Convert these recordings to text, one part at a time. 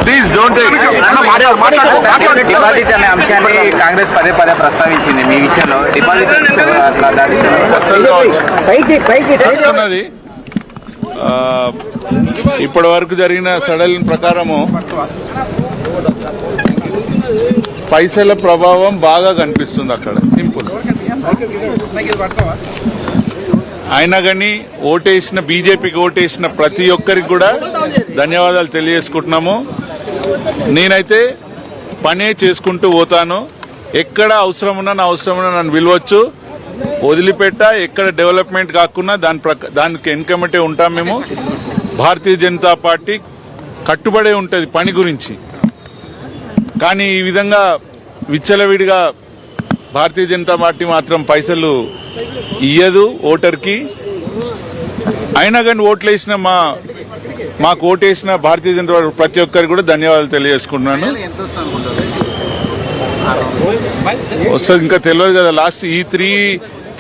Please don't deposit అనే అంశాన్ని కాంగ్రెస్ పదే పదే ప్రస్తావించింది. మీ విషయంలో డిపాజిట్ వస్తున్నది. ఇప్పటి వరకు జరిగిన సడలిన ప్రకారము పైసల ప్రభావం బాగా కనిపిస్తుంది అక్కడ. సింపుల్. అయినా కానీ బీజేపీకి ఓటేసిన ప్రతి ఒక్కరికి కూడా ధన్యవాదాలు తెలియజేసుకుంటున్నాము. నేనైతే పనే చేసుకుంటూ పోతాను. ఎక్కడ అవసరం ఉన్నా నన్ను పిలవచ్చు, వదిలిపెట్ట. ఎక్కడ డెవలప్మెంట్ కాకుండా దానికి వెనుకమటే ఉంటాం. మేము భారతీయ జనతా పార్టీ కట్టుబడే ఉంటుంది పని గురించి. కానీ ఈ విధంగా విచ్చలవిడిగా భారతీయ జనతా పార్టీ మాత్రం పైసలు ఇయ్యదు ఓటర్కి. అయినా కానీ ఓట్లేసిన మాకు ఓటేసిన భారతీయ జనతా పార్టీ ప్రతి ఒక్కరికి కూడా ధన్యవాదాలు తెలియజేసుకుంటున్నాను. వస్తుంది ఇంకా తెలియదు కదా. లాస్ట్ ఈ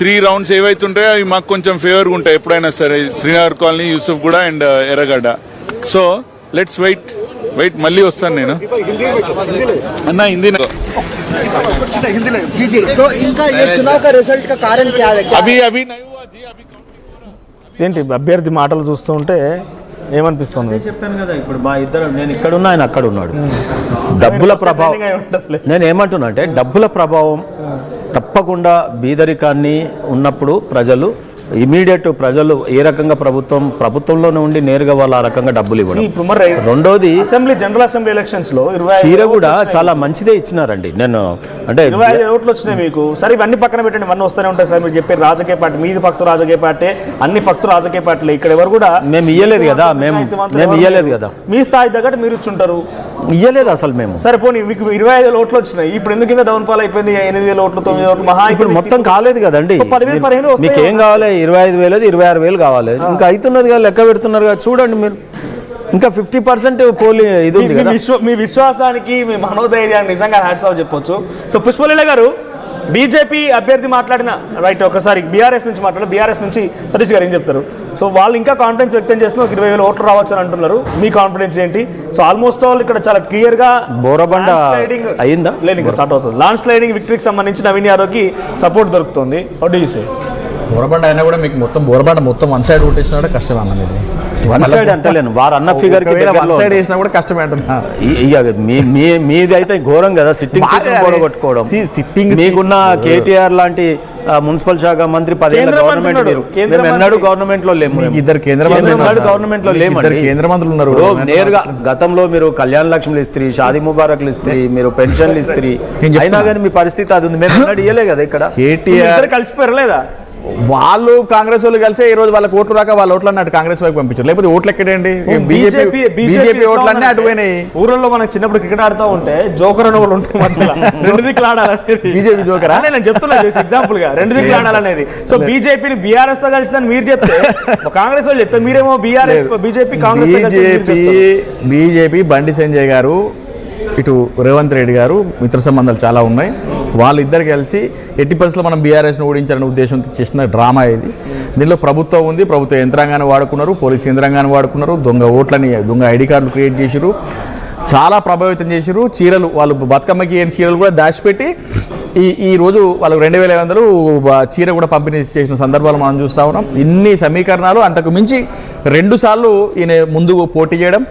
త్రీ రౌండ్స్ ఏవైతే ఉంటాయో అవి మాకు కొంచెం ఫేవర్గా ఉంటాయి ఎప్పుడైనా సరే. శ్రీనగర్ కాలనీ, యూసుఫ్ గూడ and Erragadda. So let's wait. మళ్ళీ వస్తాను నేను అన్నా. హిందీ ఏంటి అభ్యర్థి మాటలు చూస్తూ ఉంటే ఏమనిపిస్తుంది? చెప్పాను కదా, ఇప్పుడు మా ఇద్దరు, నేను ఇక్కడ ఉన్నా, ఆయన అక్కడ ఉన్నాడు. డబ్బుల ప్రభావం, నేను ఏమంటున్నా అంటే డబ్బుల ప్రభావం తప్పకుండా బీదరికాన్ని ఉన్నప్పుడు ఇమీడియట్ ప్రజలు ఏ రకంగా ప్రభుత్వంలోనే ఉండి నేరుగా వాళ్ళు ఆ రకంగా డబ్బులు ఇవ్వడం. రెండోది జనరల్ అసెంబ్లీ ఎలక్షన్స్ లో చీర కూడా చాలా మంచిదే ఇచ్చినారండి. నేను అంటే 25 ఓట్లు వచ్చినాయి మీకు. సరే ఇవన్నీ పక్కన పెట్టండి, ఇవన్నీ వస్తూనే ఉంటాయి సార్. మీరు చెప్పారు రాజకీయ పార్టీ, మీది ఫక్తు రాజకీయ పార్టీ, అన్ని ఫక్తు రాజకీయ పార్టీలు. ఇక్కడ ఎవరు కూడా మేము ఇయ్యలేదు కదా, మేము ఇయ్యలేదు కదా. మీ స్థాయి తగ్గట్టు మీరు ఇచ్చుంటారు, ఇయ్యలేదు అసలు మేము. సరే పోనీ మీకు 25 ఓట్లు వచ్చినాయి, ఇప్పుడు ఎందుకు కింద డౌన్ ఫాల్ అయిపోయింది? 8,000 ఓట్లు, 9,000 ఓట్లు, మహా ఇప్పుడు మొత్తం కాలేదు కదండి. 10,000 మీకు ఏం కావాలి? 25,000 26,000 కావాలి. ఇంకా అవుతున్నది కదా, లెక్క పెడుతున్నారు కదా. చూడండి మీరు, ఇంకా 50% పోలి ఇది ఉంది కదా. మీ విశ్వాసానికి, మీ మనోధైర్యాన్ని నిజంగా హ్యాట్స్ ఆఫ్ చెప్పొచ్చు. సో పుష్పలీల గారు, బీజేపీ అభ్యర్థి మాట్లాడిన రైట్, ఒకసారి బీఆర్ఎస్ నుంచి మాట్లాడారు. బీఆర్ఎస్ నుంచి సతీష్ గారు ఏం చెప్తారు? సో వాళ్ళు ఇంకా కాన్ఫిడెన్స్ వ్యక్తం చేస్తున్నారు, 20,000 ఓట్లు రావచ్చు అని అంటున్నారు. మీ కాన్ఫిడెన్స్ ఏంటి? సో ఆల్మోస్ట్ ఆల్ ఇక్కడ చాలా క్లియర్ గా బోరబండ అయిందా? లేదు, ఇంకా స్టార్ట్ అవుతుంది. లాండ్ స్లైడింగ్ విక్టరీకి సంబంధించి నవీన్ యాదవ్కి సపోర్ట్ దొరుకుతుంది. How do you say? Borabanda అయినా కూడా మీకు బోరబండ మొత్తం వన్ సైడ్ ఓటేసినా కూడా కష్టం అన్నది. వన్ సైడ్ అంటలేను, వారు అన్న ఫిగర్ వన్ సైడ్ వేసినా కూడా కష్టమే అంటున్నా. మీది అయితే ఘోరం కదా, సిట్టింగ్ కొట్టుకోవడం. మీకున్న కేటీఆర్ లాంటి మున్సిపల్ శాఖ మంత్రి 10 ఏళ్ల గవర్నమెంట్, మేము ఎన్నడూ గవర్నమెంట్ లో లేము. ఇద్దరు కేంద్ర గవర్నమెంట్ లో లేము. కేంద్ర మంత్రులు ఉన్నారు. నేరుగా గతంలో మీరు కళ్యాణ లక్ష్మిలు ఇస్త్రీ, షాదీ ముబారక్లు ఇస్త్రీ, మీరు పెన్షన్లు ఇస్త్రీ, అయినా కానీ మీ పరిస్థితి అది ఉంది. మేము ఎన్నడూ ఇయ్యలే కదా. ఇక్కడ కేటీఆర్ కలిసిపోయారు లేదా? వాళ్ళు కాంగ్రెస్ వాళ్ళు కలిసే ఈ రోజు వాళ్ళకి ఓట్లు రాక వాళ్ళ ఓట్లు అన్నట్టు కాంగ్రెస్ వైపు పంపించారు. లేకపోతే ఓట్లు ఎక్కడేండి? బీజేపీ ఓట్లు అన్నీ అటు పోయినాయి. ఊర్లలో మనం చిన్నప్పుడు క్రికెట్ ఆడుతూ ఉంటే జోకర్ అనే వాళ్ళు ఉంటే రెండు దిక్కులు ఆడాలనేది. బీజేపీ జోకరా? నేను చెప్తున్నా ఎగ్జాంపుల్ గా, రెండు దిక్కులు ఆడాలనేది. సో బీజేపీని బీఆర్ఎస్ తో కలిసిందని మీరు చెప్తే, కాంగ్రెస్ వాళ్ళు చెప్తే మీరేమో BRS BJP Congress. BJP Bandi Sanjay గారు, ఇటు రేవంత్ రెడ్డి గారు మిత్ర సంబంధాలు చాలా ఉన్నాయి. వాళ్ళిద్దరు కలిసి ఎట్టి పరిస్థితుల్లో మనం బీఆర్ఎస్ను ఓడించాలనే ఉద్దేశంతో చేసిన డ్రామా ఇది. దీనిలో ప్రభుత్వం ఉంది, ప్రభుత్వ యంత్రాంగాన్ని వాడుకున్నారు, పోలీసు యంత్రాంగాన్ని వాడుకున్నారు, దొంగ ఐడి కార్డులు క్రియేట్ చేసిరు, చాలా ప్రభావితం చేసిరు. చీరలు, వాళ్ళు బతుకమ్మకి ఏం చీరలు కూడా దాచిపెట్టి ఈ రోజు వాళ్ళకు 2,500 చీర కూడా పంపిణీ చేసిన సందర్భాలు మనం చూస్తూ ఉన్నాం. ఇన్ని సమీకరణాలు, అంతకు మించి 2 సార్లు ఈయన ముందు పోటీ చేయడం,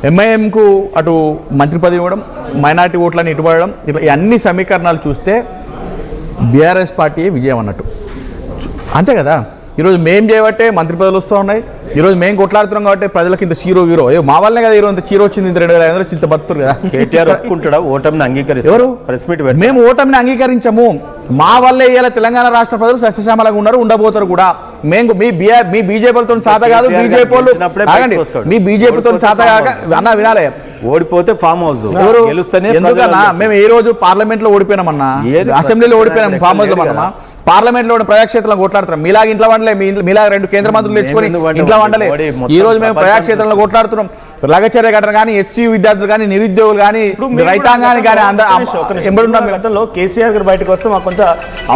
ఎంఐఎంకు అటు మంత్రి పదవి ఇవ్వడం, మైనార్టీ ఓట్లని ఇటుపడడం, ఇట్లా ఈ అన్ని సమీకరణాలు చూస్తే బీఆర్ఎస్ పార్టీ విజయం అన్నట్టు. అంతే కదా. ఈరోజు మేము చేయబట్టే మంత్రి పదవులు వస్తూ ఉన్నాయి. ఈరోజు మేము కొట్లాడుతున్నాం కాబట్టి ప్రజలకు ఇంత చీరో మా వల్లనే కదా ఈరోజు ఇంత చీర వచ్చింది. 2,500 చింత బతురు కదా. కేటీఆర్ ఒప్పుకుంటాడా ఓటమిని అంగీకరిస్తారు? ఎవరు? Press meet. మేము ఓటమిని అంగీకరించము. మా వల్లే ఇవాళ తెలంగాణ రాష్ట్ర ప్రజలు సస్యశ్యామలంగా ఉన్నారు, ఉండబోతారు కూడా. మేము మీ బీజేపీలతో సాధ కాదు, బీజేపీ వాళ్ళు మీ బీజేపీతో సాధ కాక అన్న వినాలే. ఓడిపోతే ఫామ్ హౌస్ ఎవరు గెలుస్తేనే. ఎందుకన్నా మేము ఏ రోజు పార్లమెంట్ లో ఓడిపోయినామన్నా, అసెంబ్లీలో ఓడిపోయినాం, ఫామ్ హౌస్ లో మనమా? పార్లమెంట్ లో ప్రజాక్షేత్రంలో కొట్లాడుతున్నాం. మీలాగా ఇంట్లో వండలే, మీలాగా 2 కేంద్ర మంత్రులు తెచ్చుకొని ఇంట్లో వండలే. ఈ రోజు మేము ప్రజాక్షేత్రంలో కొట్లాడుతున్నాం. లగచర్య ఘటన కానీ, హెచ్సియు విద్యార్థులు కానీ, నిరుద్యోగులు కానీ, రైతాంగాన్ని కానీ గతంలో కేసీఆర్ గారు బయటకు వస్తే మాకు కొంత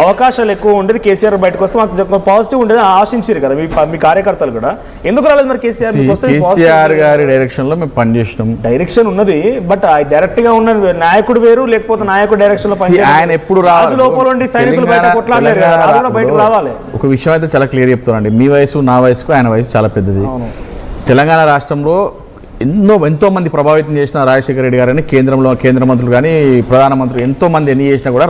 అవకాశాలు ఎక్కువ ఉండేది, కేసీఆర్ బయటకు వస్తే మాకు పాజిటివ్ ఉండేది ఆశించారు కదా మీ కార్యకర్తలు కూడా. ఎందుకు రాలేదు మరి కేసీఆర్ గారి డైరెక్షన్ లో మేము పనిచేసినాం. డైరెక్షన్ ఉన్నది, బట్ డైరెక్ట్ గా ఉన్న నాయకుడు వేరు, లేకపోతే నాయకుడు డైరెక్షన్ లో ఆయన ఎప్పుడు లోపల ఉండి సైనికులు బయట కొట్లాడలేరు కదా, బయటకు రావాలి. ఒక విషయం అయితే చాలా క్లియర్ చెప్తానండి, మీ వయసు నా వయసుకు ఆయన వయసు చాలా పెద్దది. తెలంగాణ రాష్ట్రంలో ఎంతో మంది ప్రభావితం చేసిన రాజశేఖర రెడ్డి గారని కేంద్ర మంత్రులు కానీ, ప్రధానమంత్రులు ఎంతో మంది ఎన్ని చేసినా కూడా